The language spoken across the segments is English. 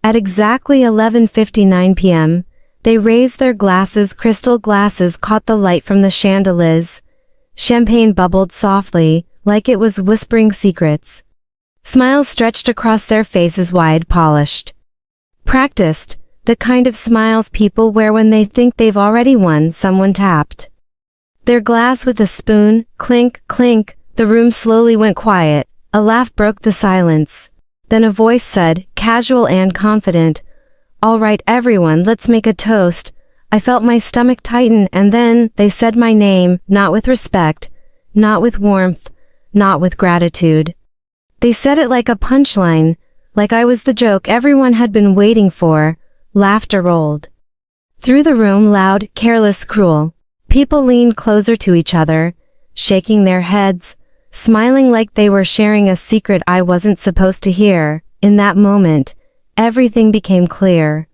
At exactly 11:59 p.m., they raised their glasses. Crystal glasses caught the light from the chandeliers. Champagne bubbled softly, like it was whispering secrets. Smiles stretched across their faces, wide, polished. Practiced, the kind of smiles people wear when they think they've already won. Someone tapped their glass with a spoon. Clink, clink. The room slowly went quiet. A laugh broke the silence. Then a voice said, casual and confident, "All right, everyone, let's make a toast." I felt my stomach tighten, and then they said my name, not with respect, not with warmth, not with gratitude. They said it like a punchline, like I was the joke everyone had been waiting for. Laughter rolled through the room, loud, careless, cruel. People leaned closer to each other, shaking their heads, smiling like they were sharing a secret I wasn't supposed to hear. In that moment, everything became clear.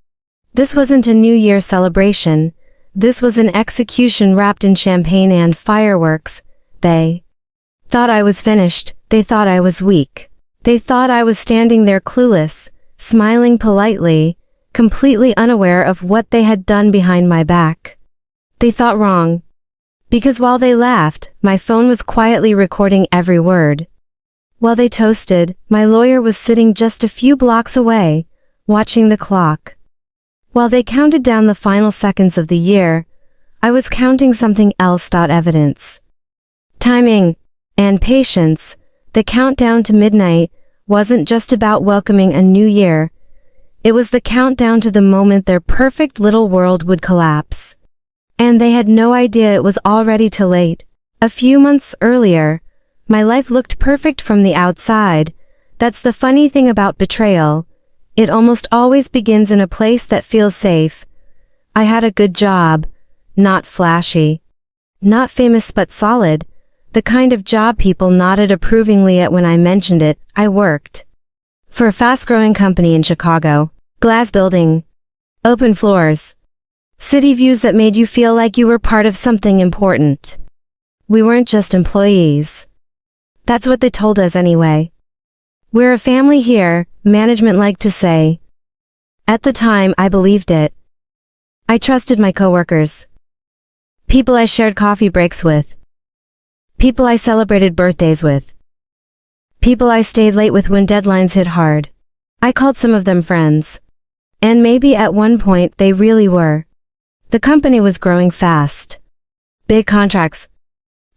This wasn't a New Year celebration. This was an execution wrapped in champagne and fireworks. They thought I was finished. They thought I was weak. They thought I was standing there clueless, smiling politely, completely unaware of what they had done behind my back. They thought wrong. Because while they laughed, my phone was quietly recording every word. While they toasted, my lawyer was sitting just a few blocks away, watching the clock. While they counted down the final seconds of the year, I was counting something else. Evidence, timing, and patience. The countdown to midnight wasn't just about welcoming a new year. It was the countdown to the moment their perfect little world would collapse. And they had no idea it was already too late. A few months earlier, my life looked perfect from the outside. That's the funny thing about betrayal. It almost always begins in a place that feels safe. I had a good job. Not flashy. Not famous but solid. The kind of job people nodded approvingly at when I mentioned it. I worked for a fast-growing company in Chicago. Glass building. Open floors. City views that made you feel like you were part of something important. We weren't just employees. That's what they told us anyway. We're a family here, management liked to say. At the time, I believed it. I trusted my coworkers. People I shared coffee breaks with. People I celebrated birthdays with. People I stayed late with when deadlines hit hard. I called some of them friends. And maybe at one point they really were. The company was growing fast. Big contracts.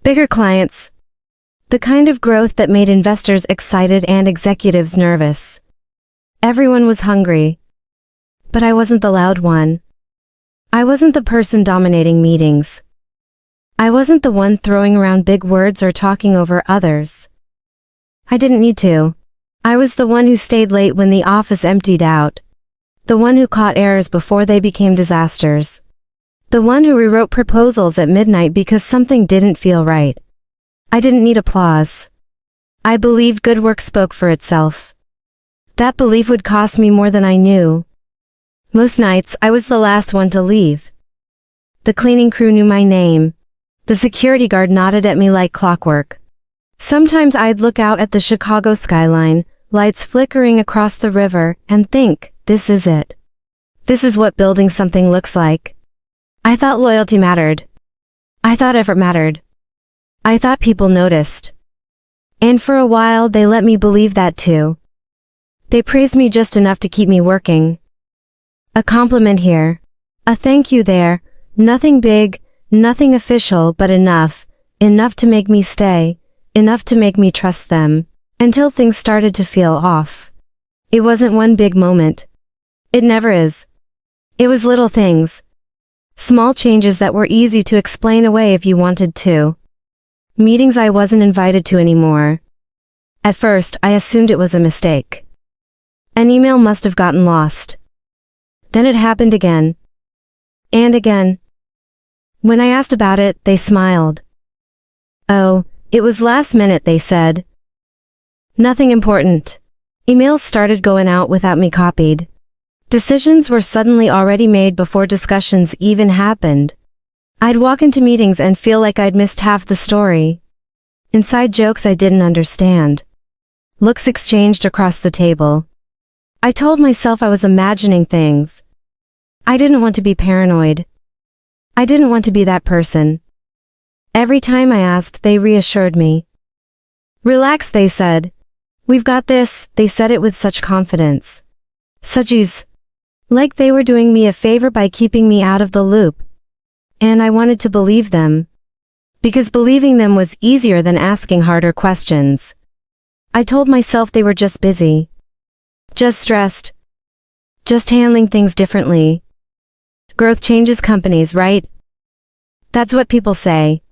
Bigger clients. The kind of growth that made investors excited and executives nervous. Everyone was hungry. But I wasn't the loud one. I wasn't the person dominating meetings. I wasn't the one throwing around big words or talking over others. I didn't need to. I was the one who stayed late when the office emptied out. The one who caught errors before they became disasters. The one who rewrote proposals at midnight because something didn't feel right. I didn't need applause. I believed good work spoke for itself. That belief would cost me more than I knew. Most nights, I was the last one to leave. The cleaning crew knew my name. The security guard nodded at me like clockwork. Sometimes I'd look out at the Chicago skyline, lights flickering across the river, and think, this is it. This is what building something looks like. I thought loyalty mattered. I thought effort mattered. I thought people noticed. And for a while they let me believe that too. They praised me just enough to keep me working. A compliment here. A thank you there. Nothing big, nothing official, but enough. Enough to make me stay. Enough to make me trust them. Until things started to feel off. It wasn't one big moment. It never is. It was little things. Small changes that were easy to explain away if you wanted to. Meetings I wasn't invited to anymore. At first, I assumed it was a mistake. An email must have gotten lost. Then it happened again. And again. When I asked about it, they smiled. Oh, it was last minute, they said. Nothing important. Emails started going out without me copied. Decisions were suddenly already made before discussions even happened. I'd walk into meetings and feel like I'd missed half the story. Inside jokes I didn't understand. Looks exchanged across the table. I told myself I was imagining things. I didn't want to be paranoid. I didn't want to be that person. Every time I asked, they reassured me. Relax, they said. We've got this, they said it with such confidence. Such ease. Like they were doing me a favor by keeping me out of the loop. And I wanted to believe them. Because believing them was easier than asking harder questions. I told myself they were just busy. Just stressed. Just handling things differently. Growth changes companies, right? That's what people say.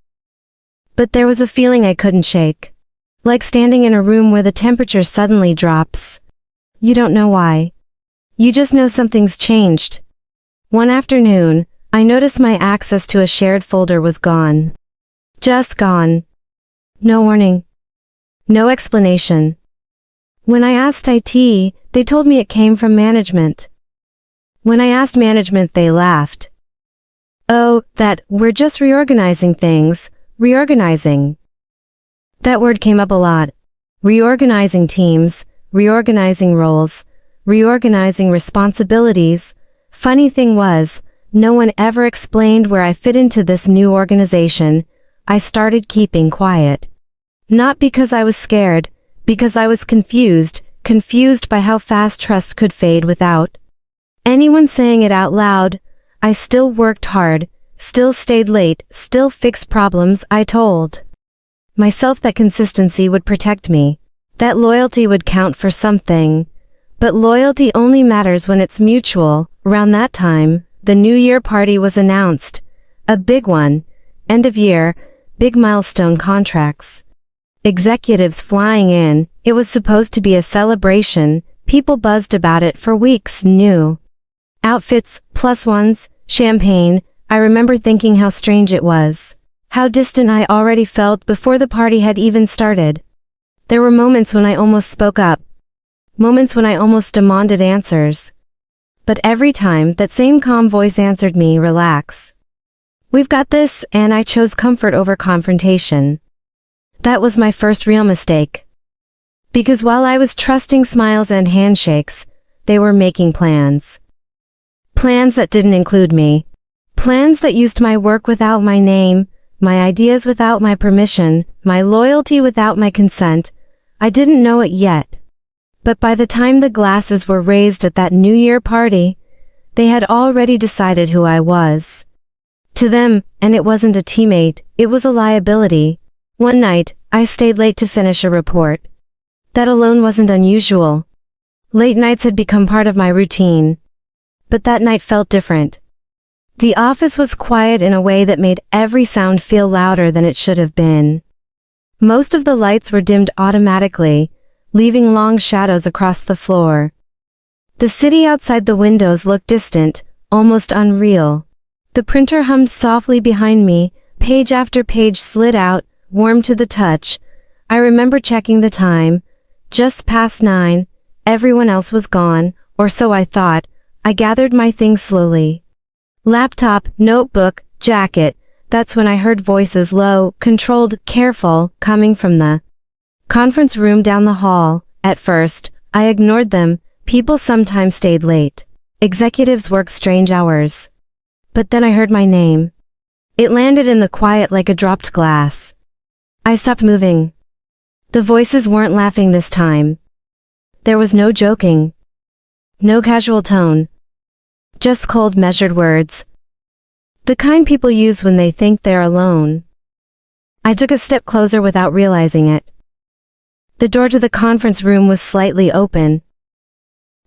But there was a feeling I couldn't shake. Like standing in a room where the temperature suddenly drops. You don't know why. You just know something's changed. One afternoon, I noticed my access to a shared folder was gone. Just gone. No warning. No explanation. When I asked IT, they told me it came from management. When I asked management, they laughed. Oh, we're just reorganizing things, reorganizing. That word came up a lot. Reorganizing teams, reorganizing roles, reorganizing responsibilities. Funny thing was, no one ever explained where I fit into this new organization. I started keeping quiet. Not because I was scared, because I was confused by how fast trust could fade without anyone saying it out loud. I still worked hard, still stayed late, still fixed problems. I told myself that consistency would protect me, that loyalty would count for something. But loyalty only matters when it's mutual. Around that time, the New Year party was announced. A big one. End of year, big milestone contracts. Executives flying in. It was supposed to be a celebration. People buzzed about it for weeks. New outfits, plus ones, champagne. I remember thinking how strange it was. How distant I already felt before the party had even started. There were moments when I almost spoke up. Moments when I almost demanded answers. But every time, that same calm voice answered me, relax. We've got this, and I chose comfort over confrontation. That was my first real mistake. Because while I was trusting smiles and handshakes, they were making plans. Plans that didn't include me. Plans that used my work without my name, my ideas without my permission, my loyalty without my consent. I didn't know it yet. But by the time the glasses were raised at that New Year party, they had already decided who I was. To them, and it wasn't a teammate, it was a liability. One night, I stayed late to finish a report. That alone wasn't unusual. Late nights had become part of my routine. But that night felt different. The office was quiet in a way that made every sound feel louder than it should have been. Most of the lights were dimmed automatically, leaving long shadows across the floor. The city outside the windows looked distant, almost unreal. The printer hummed softly behind me, page after page slid out, warm to the touch. I remember checking the time. Just past 9, everyone else was gone, or so I thought. I gathered my things slowly. Laptop, notebook, jacket. That's when I heard voices, low, controlled, careful, coming from the conference room down the hall. At first, I ignored them. People sometimes stayed late. Executives worked strange hours. But then I heard my name. It landed in the quiet like a dropped glass. I stopped moving. The voices weren't laughing this time. There was no joking. No casual tone. Just cold, measured words. The kind people use when they think they're alone. I took a step closer without realizing it. The door to the conference room was slightly open.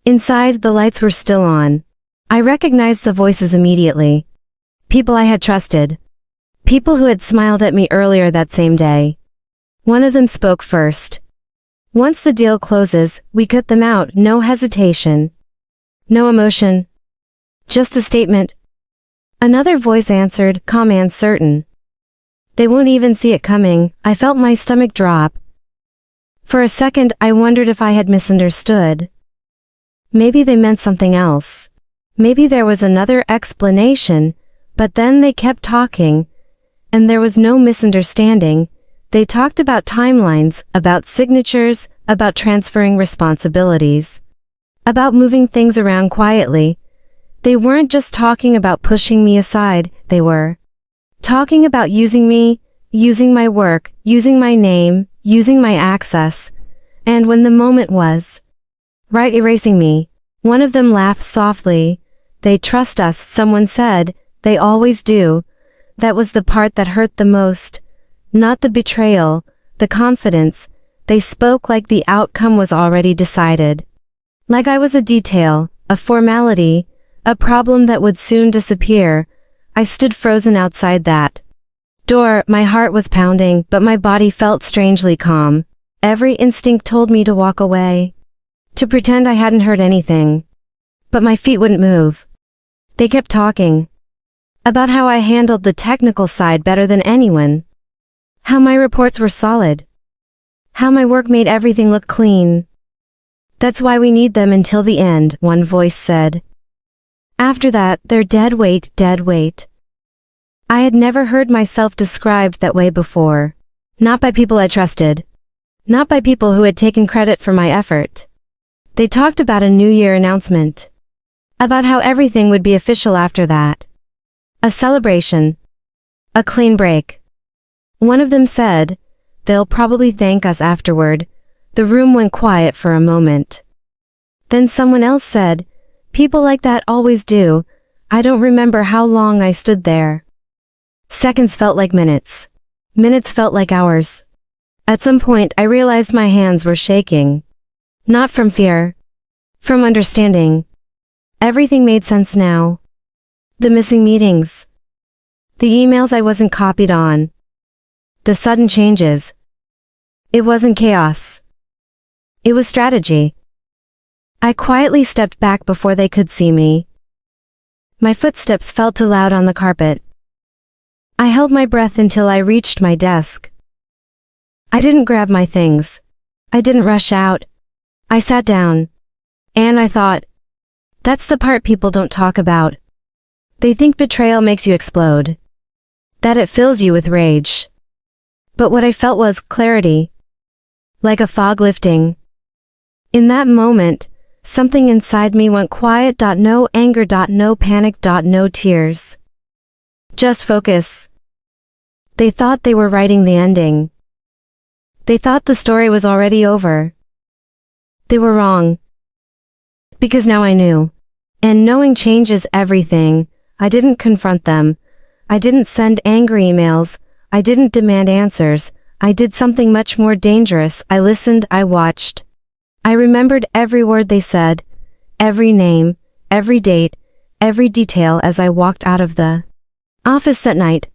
Inside, the lights were still on. I recognized the voices immediately. People I had trusted. People who had smiled at me earlier that same day. One of them spoke first. Once the deal closes, we cut them out, no hesitation. No emotion. Just a statement. Another voice answered, calm and certain. They won't even see it coming. I felt my stomach drop. For a second, I wondered if I had misunderstood. Maybe they meant something else. Maybe there was another explanation, but then they kept talking, and there was no misunderstanding. They talked about timelines, about signatures, about transferring responsibilities. about moving things around quietly. They weren't just talking about pushing me aside, they were talking about using me, using my work, using my name, using my access, and when the moment was right, erasing me. One of them laughed softly. They trust us, someone said. They always do. That was the part that hurt the most. Not the betrayal, the confidence. They spoke like the outcome was already decided. Like I was a detail, a formality, a problem that would soon disappear. I stood frozen outside that door. My heart was pounding, but my body felt strangely calm. Every instinct told me to walk away, to pretend I hadn't heard anything. But my feet wouldn't move. They kept talking about how I handled the technical side better than anyone, how my reports were solid, how my work made everything look clean. That's why we need them until the end, one voice said. After that, they're dead weight, dead weight. I had never heard myself described that way before. Not by people I trusted. Not by people who had taken credit for my effort. They talked about a New Year announcement. About how everything would be official after that. A celebration. A clean break. One of them said, "They'll probably thank us afterward." The room went quiet for a moment. Then someone else said, "People like that always do." I don't remember how long I stood there. Seconds felt like minutes. Minutes felt like hours. At some point I realized my hands were shaking. Not from fear. From understanding. Everything made sense now. The missing meetings. The emails I wasn't copied on. The sudden changes. It wasn't chaos. It was strategy. I quietly stepped back before they could see me. My footsteps felt too loud on the carpet. I held my breath until I reached my desk. I didn't grab my things. I didn't rush out. I sat down. And I thought, that's the part people don't talk about. They think betrayal makes you explode. That it fills you with rage. But what I felt was clarity. Like a fog lifting. In that moment, something inside me went quiet. No anger. No panic. No tears. Just focus. They thought they were writing the ending. They thought the story was already over. They were wrong. Because now I knew. And knowing changes everything. I didn't confront them. I didn't send angry emails. I didn't demand answers. I did something much more dangerous. I listened. I watched. I remembered every word they said. Every name. Every date. Every detail as I walked out of the office that night.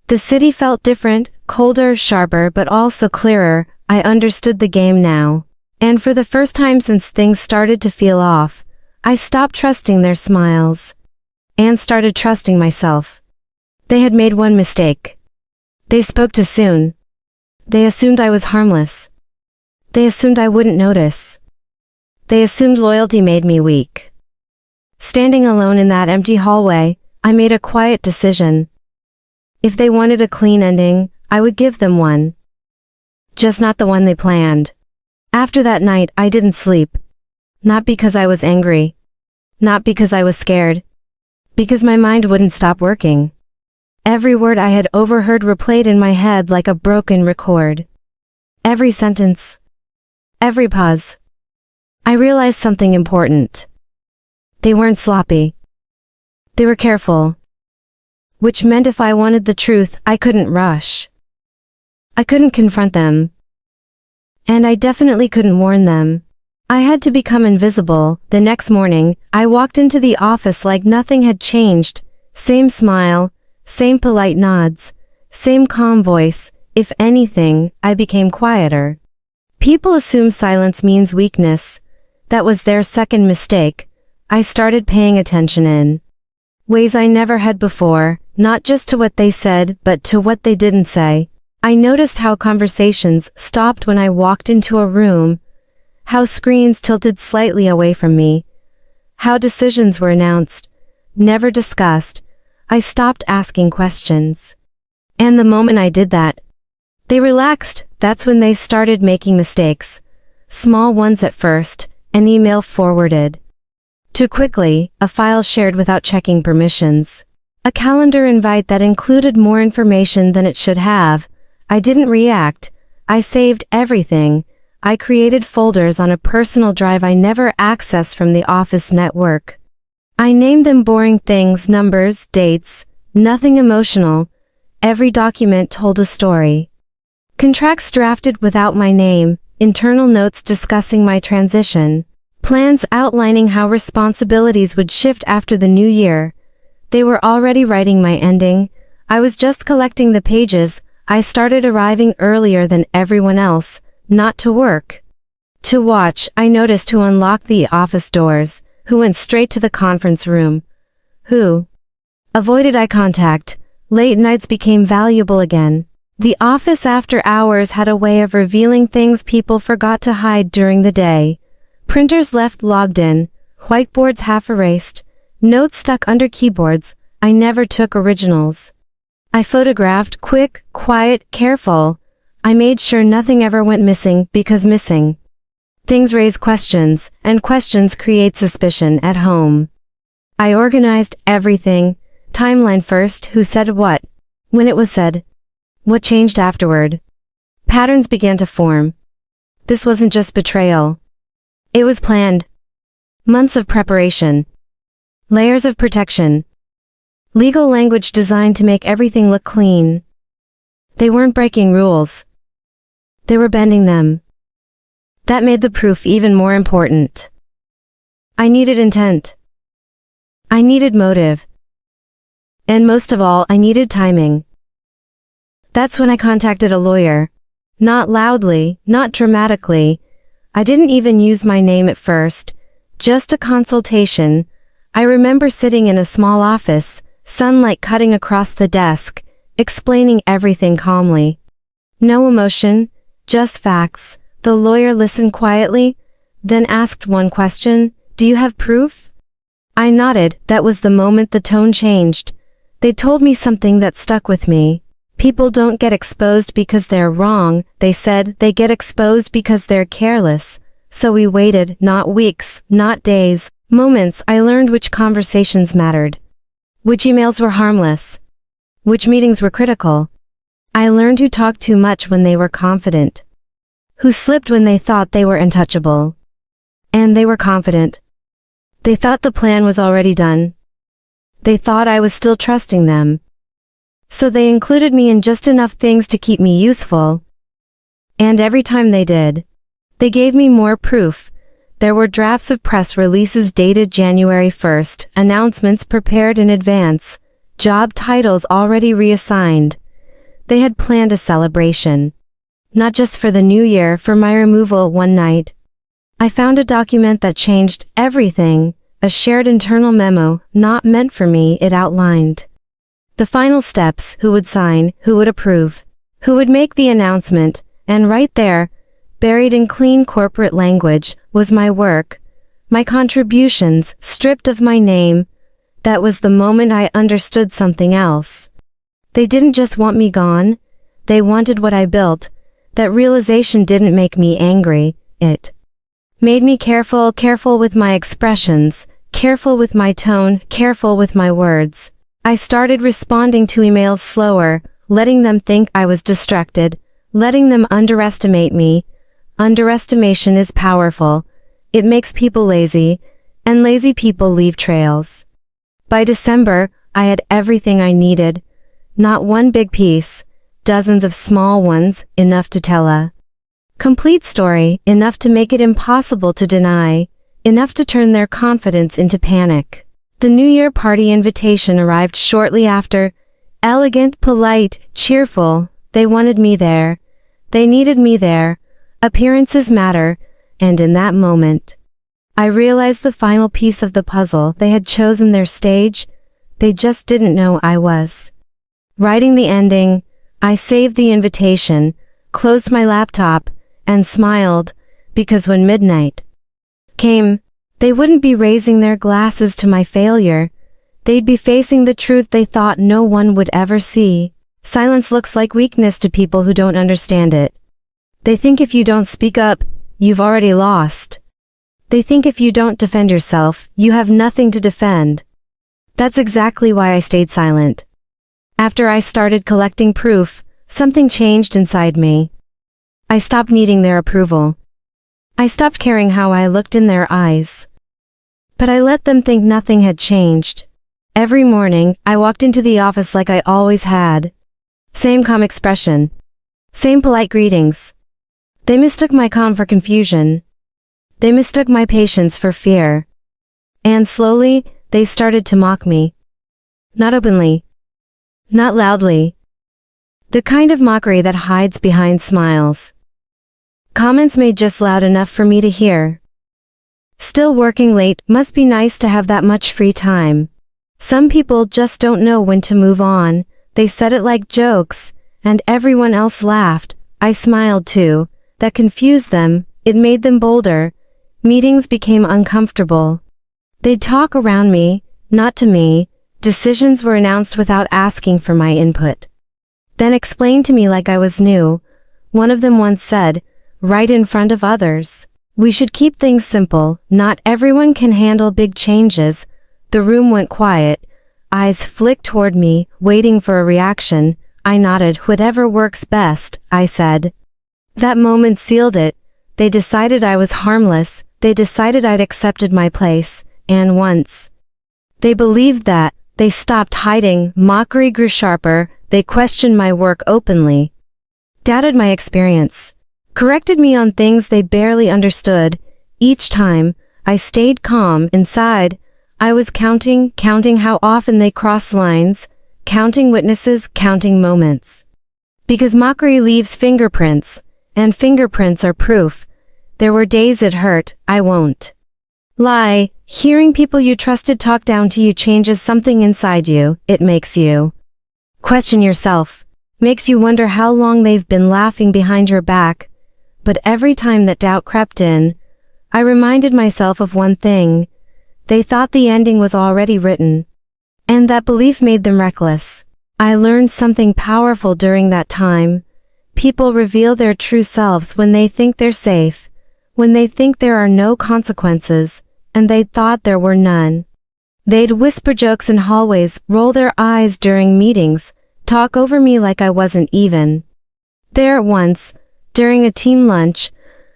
The city felt different, colder, sharper, but also clearer. I understood the game now. And for the first time since things started to feel off, I stopped trusting their smiles. And started trusting myself. They had made one mistake. They spoke too soon. They assumed I was harmless. They assumed I wouldn't notice. They assumed loyalty made me weak. Standing alone in that empty hallway, I made a quiet decision. If they wanted a clean ending, I would give them one. Just not the one they planned. After that night, I didn't sleep. Not because I was angry. Not because I was scared. Because my mind wouldn't stop working. Every word I had overheard replayed in my head like a broken record. Every sentence. Every pause. I realized something important. They weren't sloppy. They were careful. Which meant if I wanted the truth, I couldn't rush. I couldn't confront them. And I definitely couldn't warn them. I had to become invisible. The next morning, I walked into the office like nothing had changed. Same smile, same polite nods, same calm voice. If anything, I became quieter. People assume silence means weakness. That was their second mistake. I started paying attention in ways I never had before, not just to what they said, but to what they didn't say. I noticed how conversations stopped when I walked into a room, how screens tilted slightly away from me, how decisions were announced, never discussed. I stopped asking questions. And the moment I did that, they relaxed. That's when they started making mistakes. Small ones at first, An email forwarded. Too quickly, a file shared without checking permissions. A calendar invite that included more information than it should have. I didn't react. I saved everything. I created folders on a personal drive I never accessed from the office network. I named them boring things, numbers, dates, nothing emotional. Every document told a story. Contracts drafted without my name, internal notes discussing my transition, plans outlining how responsibilities would shift after the new year. They were already writing my ending. I was just collecting the pages. I started arriving earlier than everyone else, not to work. To watch, I noticed who unlocked the office doors, who went straight to the conference room, who avoided eye contact. Late nights became valuable again. The office after hours had a way of revealing things people forgot to hide during the day. Printers left logged in, whiteboards half erased, notes stuck under keyboards. I never took originals. I photographed, quick, quiet, careful. I made sure nothing ever went missing, because missing things raise questions, and questions create suspicion at home. I organized everything. Timeline first, who said what, when it was said, what changed afterward. Patterns began to form. This wasn't just betrayal. It was planned. Months of preparation. Layers of protection. Legal language designed to make everything look clean. They weren't breaking rules. They were bending them. That made the proof even more important. I needed intent. I needed motive. And most of all, I needed timing. That's when I contacted a lawyer. Not loudly, not dramatically. I didn't even use my name at first. Just a consultation. I remember sitting in a small office, sunlight cutting across the desk, explaining everything calmly. No emotion, just facts. The lawyer listened quietly, then asked one question, "Do you have proof?" I nodded. That was the moment the tone changed. They told me something that stuck with me. People don't get exposed because they're wrong, they said, they get exposed because they're careless. So we waited, not weeks, not days, moments. I learned which conversations mattered. Which emails were harmless. Which meetings were critical. I learned who talked too much when they were confident. Who slipped when they thought they were untouchable. And they were confident. They thought the plan was already done. They thought I was still trusting them. So they included me in just enough things to keep me useful. And every time they did, they gave me more proof. There were drafts of press releases dated January 1st, announcements prepared in advance, job titles already reassigned. They had planned a celebration. Not just for the new year, for my removal one night. I found a document that changed everything. A shared internal memo, not meant for me. It outlined the final steps, who would sign, who would approve, who would make the announcement, and right there, buried in clean corporate language, was my work, my contributions, stripped of my name. That was the moment I understood something else. They didn't just want me gone, they wanted what I built. That realization didn't make me angry, it made me careful with my expressions, careful with my tone, careful with my words. I started responding to emails slower, letting them think I was distracted, letting them underestimate me. Underestimation is powerful. It makes people lazy, and lazy people leave trails. By December, I had everything I needed. Not one big piece, dozens of small ones, enough to tell a complete story, enough to make it impossible to deny, enough to turn their confidence into panic. The New Year party invitation arrived shortly after. Elegant, polite, cheerful. They wanted me there. They needed me there. Appearances matter, and in that moment, I realized the final piece of the puzzle. They had chosen their stage. They just didn't know I was writing the ending. I saved the invitation, closed my laptop, and smiled, because when midnight came, they wouldn't be raising their glasses to my failure. They'd be facing the truth they thought no one would ever see. Silence looks like weakness to people who don't understand it. They think if you don't speak up, you've already lost. They think if you don't defend yourself, you have nothing to defend. That's exactly why I stayed silent. After I started collecting proof, something changed inside me. I stopped needing their approval. I stopped caring how I looked in their eyes. But I let them think nothing had changed. Every morning, I walked into the office like I always had. Same calm expression. Same polite greetings. They mistook my calm for confusion. They mistook my patience for fear. And slowly, they started to mock me. Not openly. Not loudly. The kind of mockery that hides behind smiles. Comments made just loud enough for me to hear. Still working late, must be nice to have that much free time. Some people just don't know when to move on. They said it like jokes, and everyone else laughed. I smiled too. That confused them, it made them bolder. Meetings became uncomfortable. They'd talk around me, not to me. Decisions were announced without asking for my input. Then explained to me like I was new. One of them once said, right in front of others, "We should keep things simple, not everyone can handle big changes." The room went quiet. Eyes flicked toward me, waiting for a reaction. I nodded. "Whatever works best," I said. That moment sealed it. They decided I was harmless. They decided I'd accepted my place. And once they believed that, they stopped hiding. Mockery grew sharper. They questioned my work openly. Doubted my experience. Corrected me on things they barely understood. Each time, I stayed calm. Inside, I was counting how often they crossed lines, counting witnesses, counting moments. Because mockery leaves fingerprints, and fingerprints are proof. There were days it hurt. I won't lie. Hearing people you trusted talk down to you changes something inside you. It makes you question yourself. Makes you wonder how long they've been laughing behind your back. But every time that doubt crept in, I reminded myself of one thing. They thought the ending was already written. And that belief made them reckless. I learned something powerful during that time. People reveal their true selves when they think they're safe, when they think there are no consequences, and they thought there were none. They'd whisper jokes in hallways, roll their eyes during meetings, talk over me like I wasn't even there. Once, during a team lunch,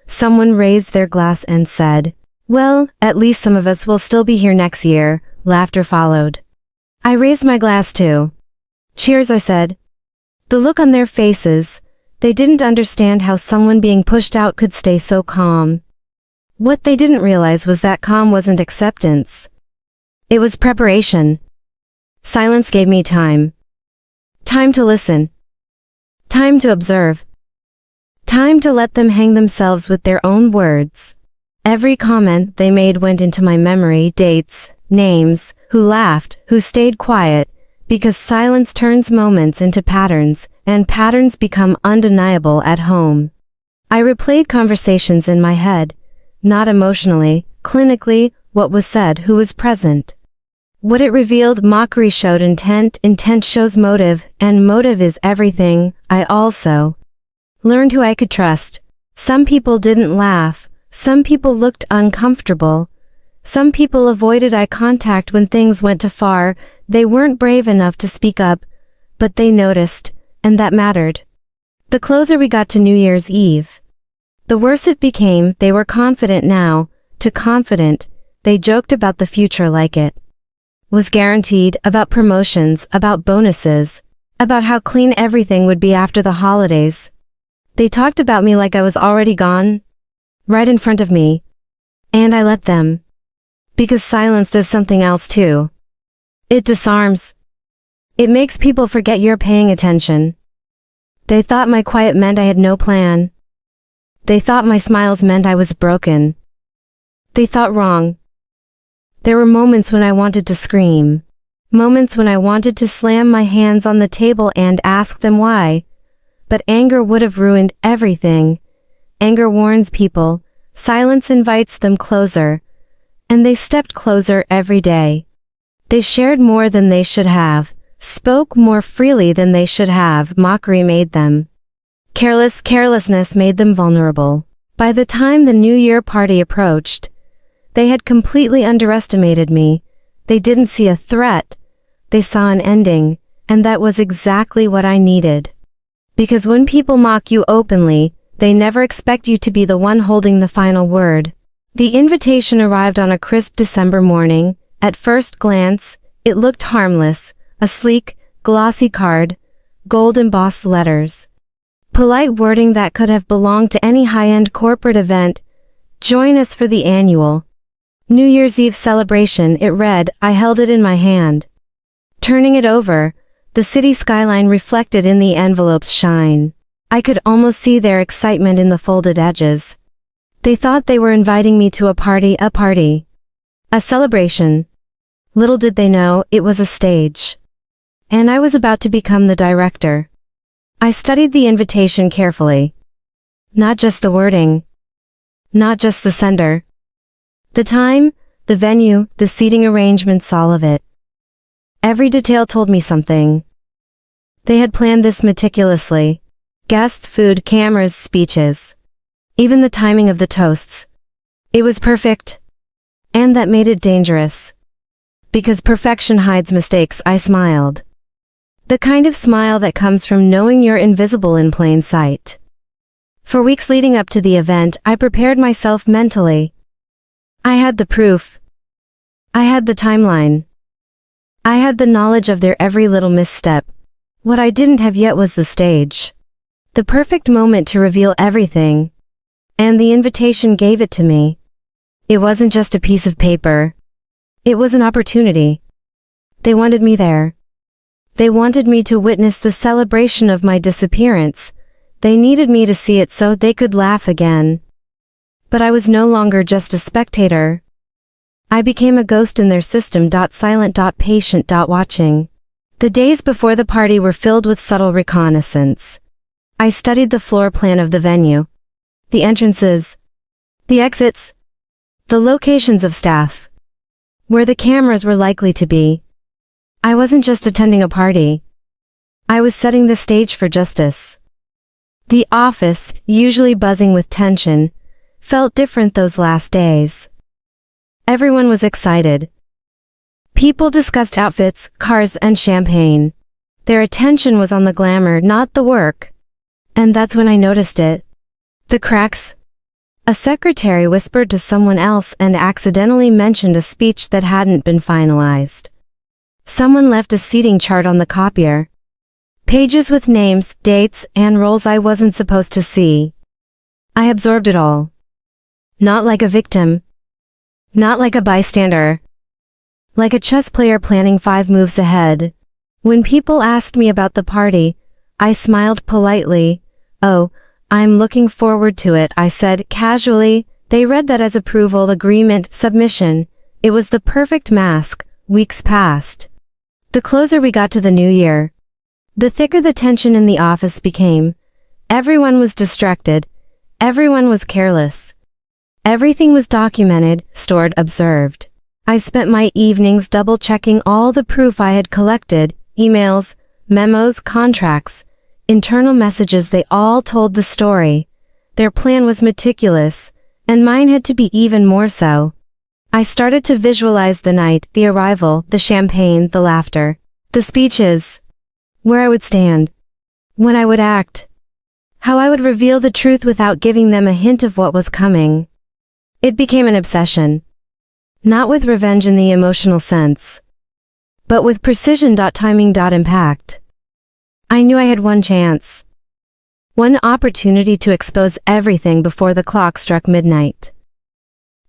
someone raised their glass and said, "Well, at least some of us will still be here next year." Laughter followed. I raised my glass too. "Cheers," I said. The look on their faces, they didn't understand how someone being pushed out could stay so calm. What they didn't realize was that calm wasn't acceptance. It was preparation. Silence gave me time. Time to listen. Time to observe. Time to let them hang themselves with their own words. Every comment they made went into my memory, dates, names, who laughed, who stayed quiet, because silence turns moments into patterns, and patterns become undeniable at home. I replayed conversations in my head, not emotionally, clinically, what was said, who was present. What it revealed. Mockery showed intent, intent shows motive, and motive is everything. I also learned who I could trust. Some people didn't laugh. Some people looked uncomfortable. Some people avoided eye contact when things went too far. They weren't brave enough to speak up, but they noticed, and that mattered. The closer we got to New Year's Eve, the worse it became. They were confident now, too confident. They joked about the future like it was guaranteed, about promotions, about bonuses, about how clean everything would be after the holidays. They talked about me like I was already gone, right in front of me. And I let them. Because silence does something else too. It disarms. It makes people forget you're paying attention. They thought my quiet meant I had no plan. They thought my smiles meant I was broken. They thought wrong. There were moments when I wanted to scream. Moments when I wanted to slam my hands on the table and ask them why. But anger would have ruined everything. Anger warns people. Silence invites them closer. And they stepped closer every day. They shared more than they should have, spoke more freely than they should have. Mockery made them carelessness made them vulnerable. By the time the New Year party approached, They had completely underestimated me. They didn't see a threat. They saw an ending, and that was exactly what I needed. Because when people mock you openly, they never expect you to be the one holding the final word. The invitation arrived on a crisp December morning. At first glance, it looked harmless, a sleek, glossy card, gold embossed letters. Polite wording that could have belonged to any high-end corporate event. Join us for the annual New Year's Eve celebration, it read. I held it in my hand. Turning it over, the city skyline reflected in the envelope's shine. I could almost see their excitement in the folded edges. They thought they were inviting me to a party, a celebration. Little did they know, it was a stage. And I was about to become the director. I studied the invitation carefully. Not just the wording. Not just the sender. The time, the venue, the seating arrangements, all of it. Every detail told me something. They had planned this meticulously. Guests, food, cameras, speeches. Even the timing of the toasts. It was perfect. And that made it dangerous. Because perfection hides mistakes, I smiled. The kind of smile that comes from knowing you're invisible in plain sight. For weeks leading up to the event, I prepared myself mentally. I had the proof. I had the timeline. I had the knowledge of their every little misstep. What I didn't have yet was the stage. The perfect moment to reveal everything. And the invitation gave it to me. It wasn't just a piece of paper. It was an opportunity. They wanted me there. They wanted me to witness the celebration of my disappearance. They needed me to see it so they could laugh again. But I was no longer just a spectator. I became a ghost in their system. Silent, patient, watching. The days before the party were filled with subtle reconnaissance. I studied the floor plan of the venue. The entrances. The exits. The locations of staff. Where the cameras were likely to be. I wasn't just attending a party. I was setting the stage for justice. The office, usually buzzing with tension, felt different those last days. Everyone was excited. People discussed outfits, cars, and champagne. Their attention was on the glamour, not the work. And that's when I noticed it. The cracks. A secretary whispered to someone else and accidentally mentioned a speech that hadn't been finalized. Someone left a seating chart on the copier. Pages with names, dates, and roles I wasn't supposed to see. I absorbed it all. Not like a victim. Not like a bystander. Like a chess player planning 5 moves ahead. When people asked me about the party, I smiled politely. Oh, I'm looking forward to it, I said casually. They read that as approval, agreement, submission. It was the perfect mask. Weeks passed. The closer we got to the new year, the thicker the tension in the office became. Everyone was distracted. Everyone was careless. Everything was documented, stored, observed. I spent my evenings double-checking all the proof I had collected, emails, memos, contracts, internal messages. They all told the story. Their plan was meticulous, and mine had to be even more so. I started to visualize the night, the arrival, the champagne, the laughter, the speeches, where I would stand, when I would act, how I would reveal the truth without giving them a hint of what was coming. It became an obsession. Not with revenge in the emotional sense, but with precision. Timing. Impact. I knew I had one chance. One opportunity to expose everything before the clock struck midnight.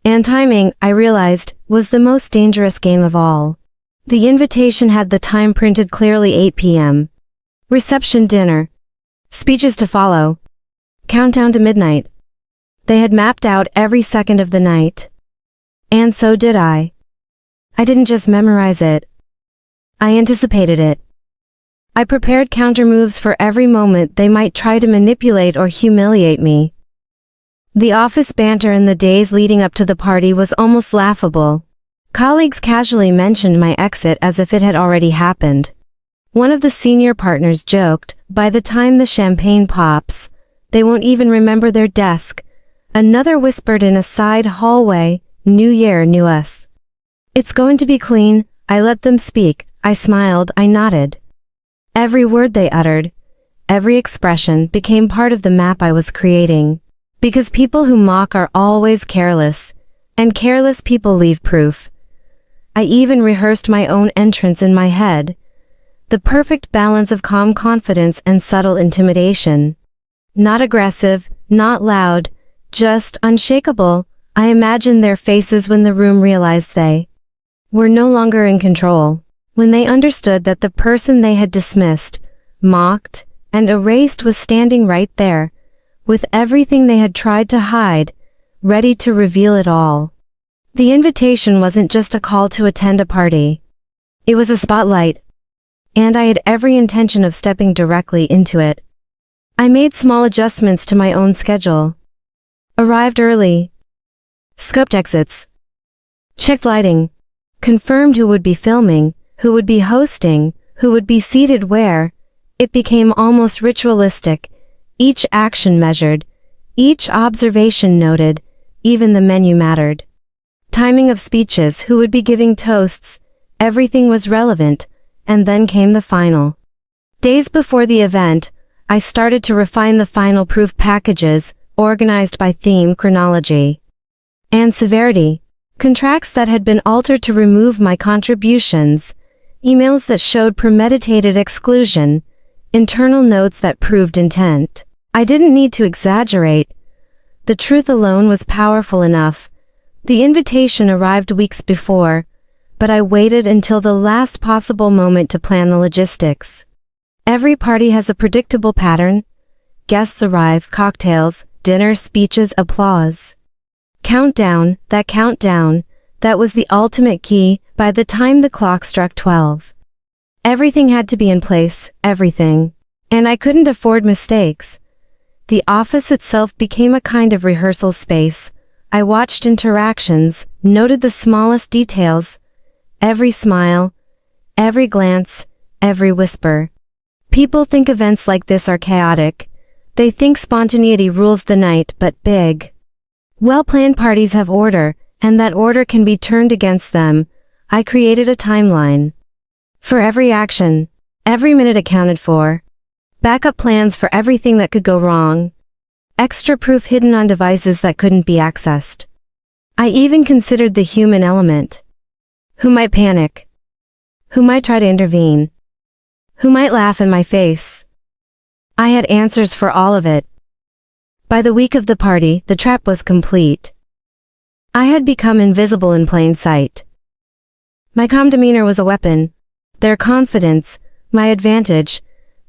And timing, I realized, was the most dangerous game of all. The invitation had the time printed clearly: 8 p.m. Reception, dinner. Speeches to follow. Countdown to midnight. They had mapped out every second of the night. And so did I. I didn't just memorize it. I anticipated it. I prepared counter moves for every moment they might try to manipulate or humiliate me. The office banter in the days leading up to the party was almost laughable. Colleagues casually mentioned my exit as if it had already happened. One of the senior partners joked, "By the time the champagne pops, they won't even remember their desk." Another whispered in a side hallway, New year, new us. It's going to be clean. I let them speak. I smiled, I nodded. Every word they uttered, every expression became part of the map I was creating. Because people who mock are always careless, and careless people leave proof. I even rehearsed my own entrance in my head. The perfect balance of calm confidence and subtle intimidation. Not aggressive, not loud, just unshakable. I imagined their faces when the room realized they were no longer in control. When they understood that the person they had dismissed, mocked, and erased was standing right there, with everything they had tried to hide, ready to reveal it all. The invitation wasn't just a call to attend a party. It was a spotlight, and I had every intention of stepping directly into it. I made small adjustments to my own schedule. Arrived early. Scoped exits. Checked lighting. Confirmed who would be filming, who would be hosting, who would be seated where. It became almost ritualistic, each action measured, each observation noted, even the menu mattered. Timing of speeches, who would be giving toasts, everything was relevant, and then came the final. Days before the event, I started to refine the final proof packages, organized by theme, chronology, and severity. Contracts that had been altered to remove my contributions, emails that showed premeditated exclusion, internal notes that proved intent. I didn't need to exaggerate. The truth alone was powerful enough. The invitation arrived weeks before, but I waited until the last possible moment to plan the logistics. Every party has a predictable pattern. Guests arrive, cocktails, dinner, speeches, applause. Countdown, that was the ultimate key. By the time the clock struck 12. Everything had to be in place, everything. And I couldn't afford mistakes. The office itself became a kind of rehearsal space. I watched interactions, noted the smallest details, every smile, every glance, every whisper. People think events like this are chaotic. They think spontaneity rules the night, but big, well-planned parties have order, and that order can be turned against them. I created a timeline. For every action, every minute accounted for. Backup plans for everything that could go wrong. Extra proof hidden on devices that couldn't be accessed. I even considered the human element. Who might panic? Who might try to intervene? Who might laugh in my face? I had answers for all of it. By the week of the party, the trap was complete. I had become invisible in plain sight. My calm demeanor was a weapon. Their confidence, my advantage.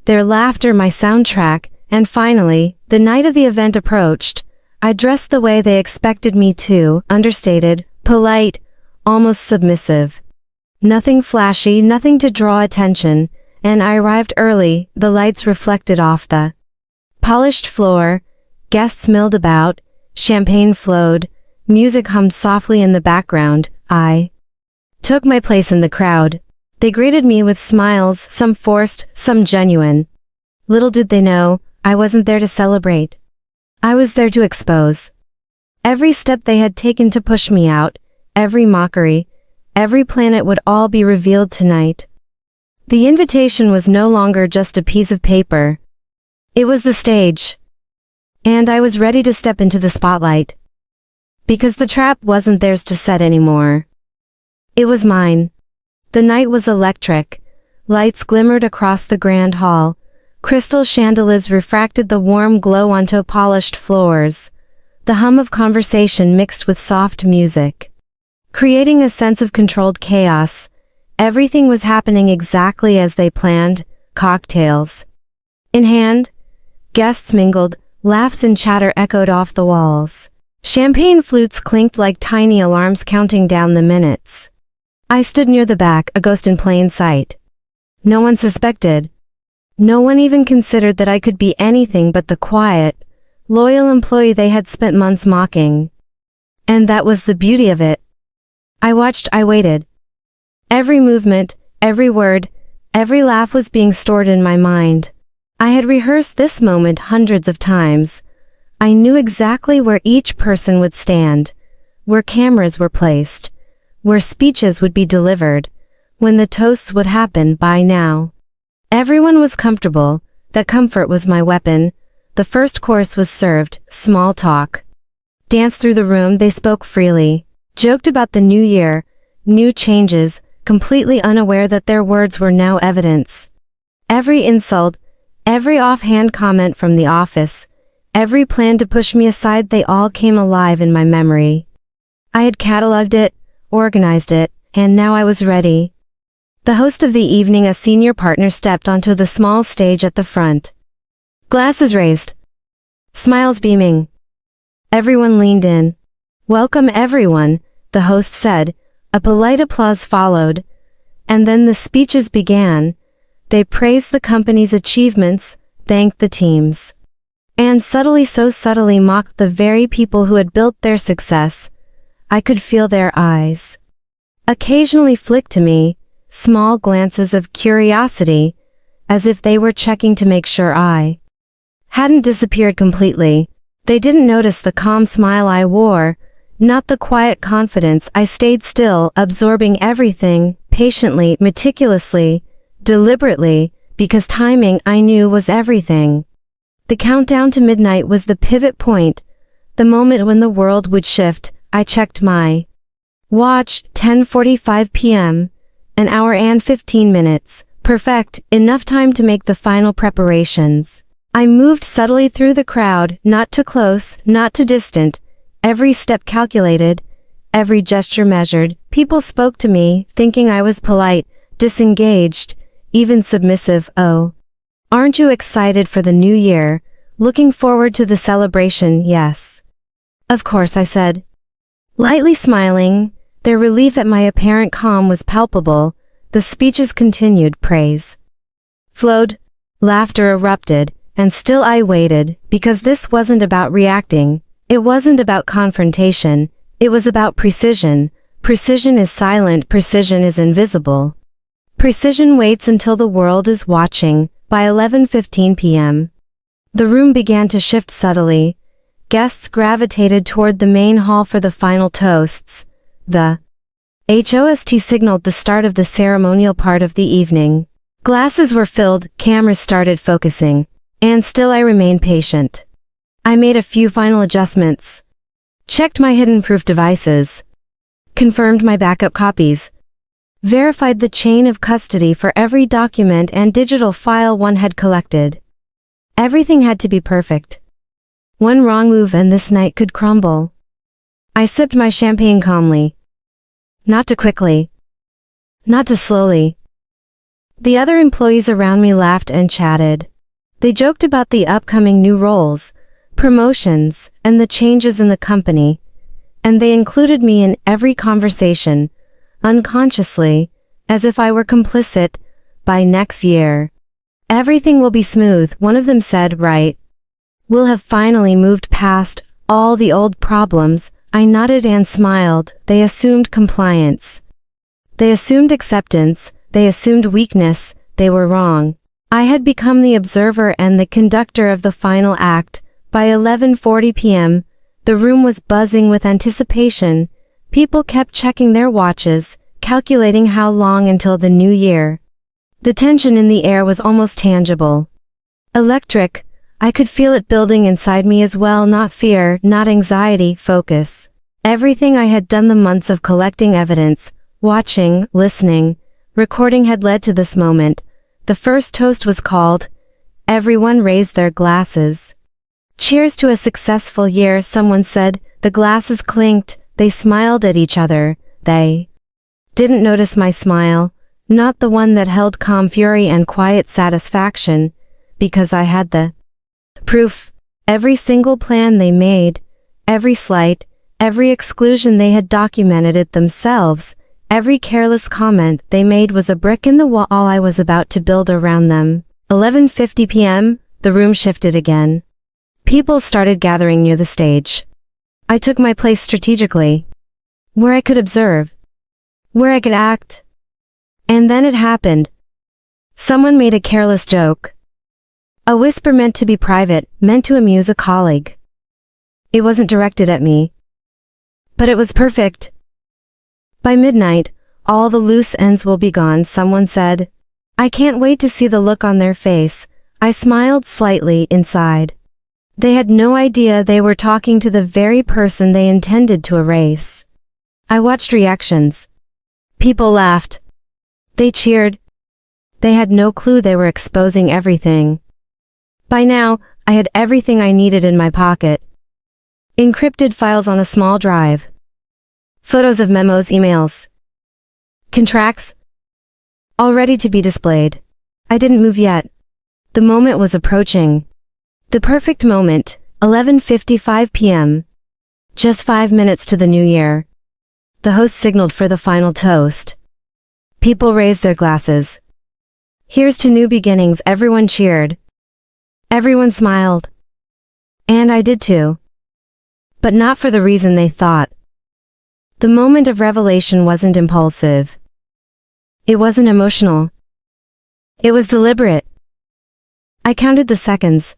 Their laughter, my soundtrack. And finally, the night of the event approached. I dressed the way they expected me to, understated, polite, almost submissive. Nothing flashy, nothing to draw attention, and I arrived early. The lights reflected off the polished floor. Guests milled about, champagne flowed, music hummed softly in the background. I took my place in the crowd. They greeted me with smiles, some forced, some genuine. Little did they know, I wasn't there to celebrate. I was there to expose. Every step they had taken to push me out, every mockery, every plan, it would all be revealed tonight. The invitation was no longer just a piece of paper. It was the stage. And I was ready to step into the spotlight. Because the trap wasn't theirs to set anymore. It was mine. The night was electric. Lights glimmered across the grand hall. Crystal chandeliers refracted the warm glow onto polished floors. The hum of conversation mixed with soft music, creating a sense of controlled chaos. Everything was happening exactly as they planned. Cocktails in hand, guests mingled. Laughs and chatter echoed off the walls. Champagne flutes clinked like tiny alarms counting down the minutes. I stood near the back, a ghost in plain sight. No one suspected. No one even considered that I could be anything but the quiet, loyal employee they had spent months mocking. And that was the beauty of it. I watched, I waited. Every movement, every word, every laugh was being stored in my mind. I had rehearsed this moment hundreds of times. I knew exactly where each person would stand, where cameras were placed, where speeches would be delivered, when the toasts would happen by now. Everyone was comfortable, that comfort was my weapon. The first course was served, small talk. Danced through the room, they spoke freely, joked about the new year, new changes, completely unaware that their words were now evidence. Every insult, every offhand comment from the office, every plan to push me aside, they all came alive in my memory. I had catalogued it, organized it, and now I was ready. The host of the evening, a senior partner, stepped onto the small stage at the front. Glasses raised. Smiles beaming. Everyone leaned in. Welcome everyone, the host said. A polite applause followed. And then the speeches began. They praised the company's achievements, thanked the teams, and subtly, so subtly, mocked the very people who had built their success. I could feel their eyes occasionally flick to me, small glances of curiosity, as if they were checking to make sure I hadn't disappeared completely. They didn't notice the calm smile I wore, not the quiet confidence. I stayed still, absorbing everything, patiently, meticulously, deliberately, because timing, I knew, was everything. The countdown to midnight was the pivot point, the moment when the world would shift. I checked my watch, 10:45 p.m., an hour and 15 minutes, perfect, enough time to make the final preparations. I moved subtly through the crowd, not too close, not too distant, every step calculated, every gesture measured. People spoke to me, thinking I was polite, disengaged, even submissive. Oh, aren't you excited for the new year? Looking forward to the celebration? Yes. Of course, I said, lightly smiling. Their relief at my apparent calm was palpable. The speeches continued, praise flowed, laughter erupted, and still I waited, because this wasn't about reacting, it wasn't about confrontation, it was about precision. Precision is silent, precision is invisible. Precision waits until the world is watching. By 11:15 p.m., the room began to shift subtly. Guests gravitated toward the main hall for the final toasts. The host signaled the start of the ceremonial part of the evening. Glasses were filled, cameras started focusing, and still I remained patient. I made a few final adjustments, checked my hidden proof devices, confirmed my backup copies, verified the chain of custody for every document and digital file one had collected. Everything had to be perfect. One wrong move and this night could crumble. I sipped my champagne calmly. Not too quickly. Not too slowly. The other employees around me laughed and chatted. They joked about the upcoming new roles, promotions, and the changes in the company, and they included me in every conversation, unconsciously, as if I were complicit. By next year, everything will be smooth, one of them said, right? We'll have finally moved past all the old problems. I nodded and smiled. They assumed compliance. They assumed acceptance. They assumed weakness. They were wrong. I had become the observer and the conductor of the final act. By 11:40 p.m., the room was buzzing with anticipation. People kept checking their watches, calculating how long until the new year. The tension in the air was almost tangible. Electric. I could feel it building inside me as well, not fear, not anxiety, focus. Everything I had done, the months of collecting evidence, watching, listening, recording had led to this moment. The first toast was called. Everyone raised their glasses. Cheers to a successful year, someone said. The glasses clinked. They smiled at each other. They didn't notice my smile, not the one that held calm fury and quiet satisfaction, because I had the proof. Every single plan they made, every slight, every exclusion, they had documented it themselves. Every careless comment they made was a brick in the wall I was about to build around them. 11:50 p.m., the room shifted again. People started gathering near the stage. I took my place strategically, where I could observe, where I could act. And then it happened. Someone made a careless joke. A whisper meant to be private, meant to amuse a colleague. It wasn't directed at me. But it was perfect. By midnight, all the loose ends will be gone, someone said. I can't wait to see the look on their face. I smiled slightly inside. They had no idea they were talking to the very person they intended to erase. I watched reactions. People laughed. They cheered. They had no clue they were exposing everything. By now, I had everything I needed in my pocket. Encrypted files on a small drive. Photos of memos, emails. Contracts. All ready to be displayed. I didn't move yet. The moment was approaching. The perfect moment, 11:55 p.m. Just 5 minutes to the new year. The host signaled for the final toast. People raised their glasses. Here's to new beginnings, everyone cheered. Everyone smiled. And I did too. But not for the reason they thought. The moment of revelation wasn't impulsive. It wasn't emotional. It was deliberate. I counted the seconds.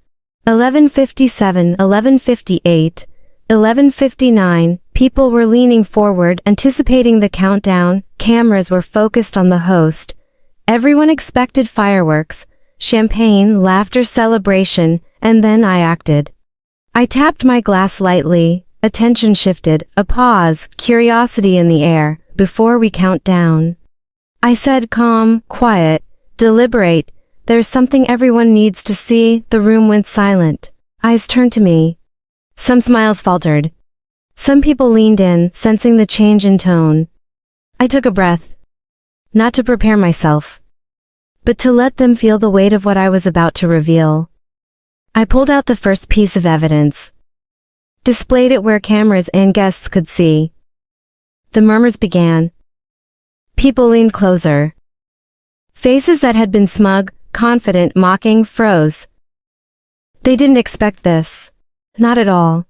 11:57, 11:58, 11:59. People were leaning forward, anticipating the countdown. Cameras were focused on the host. Everyone expected fireworks, champagne, laughter, celebration, and then I acted. I tapped my glass lightly. Attention shifted, a pause, curiosity in the air, before we count down. I said calm, quiet, deliberate, there's something everyone needs to see. The room went silent. Eyes turned to me. Some smiles faltered. Some people leaned in, sensing the change in tone. I took a breath. Not to prepare myself, but to let them feel the weight of what I was about to reveal. I pulled out the first piece of evidence. Displayed it where cameras and guests could see. The murmurs began. People leaned closer. Faces that had been smug, confident, mocking, froze. They didn't expect this. Not at all.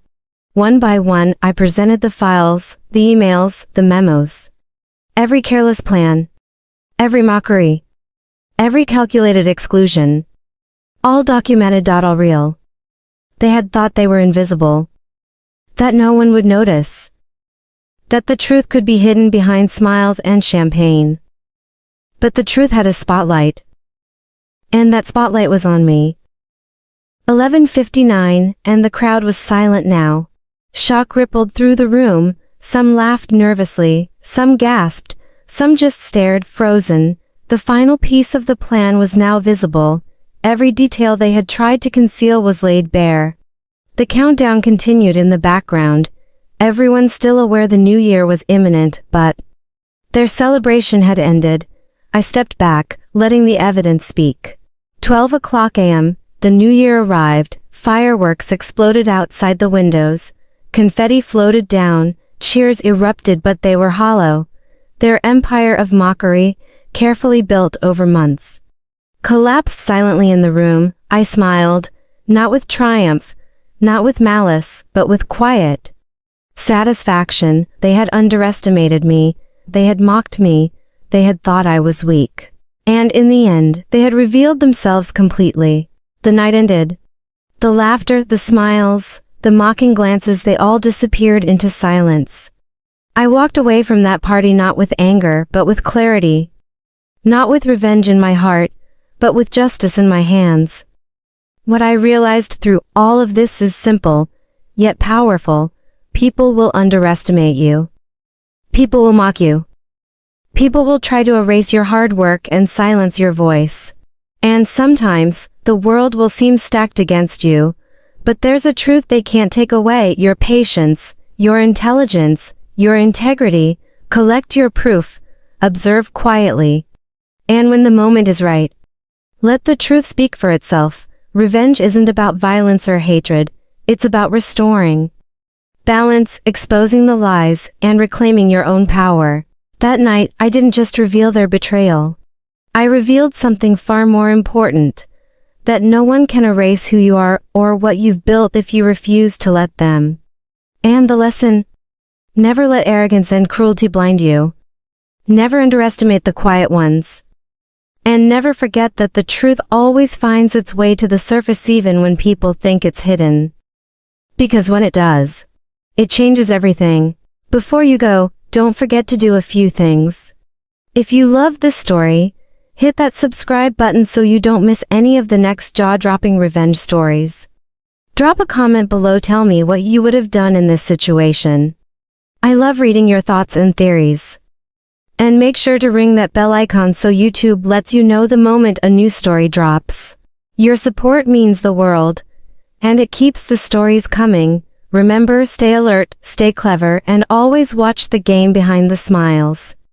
One by one, I presented the files, the emails, the memos. Every careless plan. Every mockery. Every calculated exclusion. All documented. All real. They had thought they were invisible. That no one would notice. That the truth could be hidden behind smiles and champagne. But the truth had a spotlight. And that spotlight was on me. 11:59, and the crowd was silent now. Shock rippled through the room. Some laughed nervously, some gasped, some just stared, frozen. The final piece of the plan was now visible. Every detail they had tried to conceal was laid bare. The countdown continued in the background, everyone still aware the new year was imminent, but their celebration had ended. I stepped back, letting the evidence speak. 12 o'clock a.m., the new year arrived, fireworks exploded outside the windows, confetti floated down, cheers erupted, but they were hollow. Their empire of mockery, carefully built over months, collapsed silently in the room. I smiled, not with triumph, not with malice, but with quiet satisfaction. They had underestimated me, they had mocked me, they had thought I was weak. And in the end, they had revealed themselves completely. The night ended. The laughter, the smiles, the mocking glances, they all disappeared into silence. I walked away from that party not with anger, but with clarity. Not with revenge in my heart, but with justice in my hands. What I realized through all of this is simple, yet powerful. People will underestimate you. People will mock you. People will try to erase your hard work and silence your voice. And sometimes, the world will seem stacked against you. But there's a truth they can't take away: your patience, your intelligence, your integrity. Collect your proof, observe quietly. And when the moment is right, let the truth speak for itself. Revenge isn't about violence or hatred, it's about restoring balance, exposing the lies, and reclaiming your own power. That night, I didn't just reveal their betrayal. I revealed something far more important, that no one can erase who you are or what you've built if you refuse to let them. And the lesson? Never let arrogance and cruelty blind you. Never underestimate the quiet ones. And never forget that the truth always finds its way to the surface even when people think it's hidden. Because when it does, it changes everything. Before you go, don't forget to do a few things. If you love this story, hit that subscribe button so you don't miss any of the next jaw-dropping revenge stories. Drop a comment below, tell me what you would have done in this situation. I love reading your thoughts and theories. And make sure to ring that bell icon so YouTube lets you know the moment a new story drops. Your support means the world, and it keeps the stories coming. Remember, stay alert, stay clever, and always watch the game behind the smiles.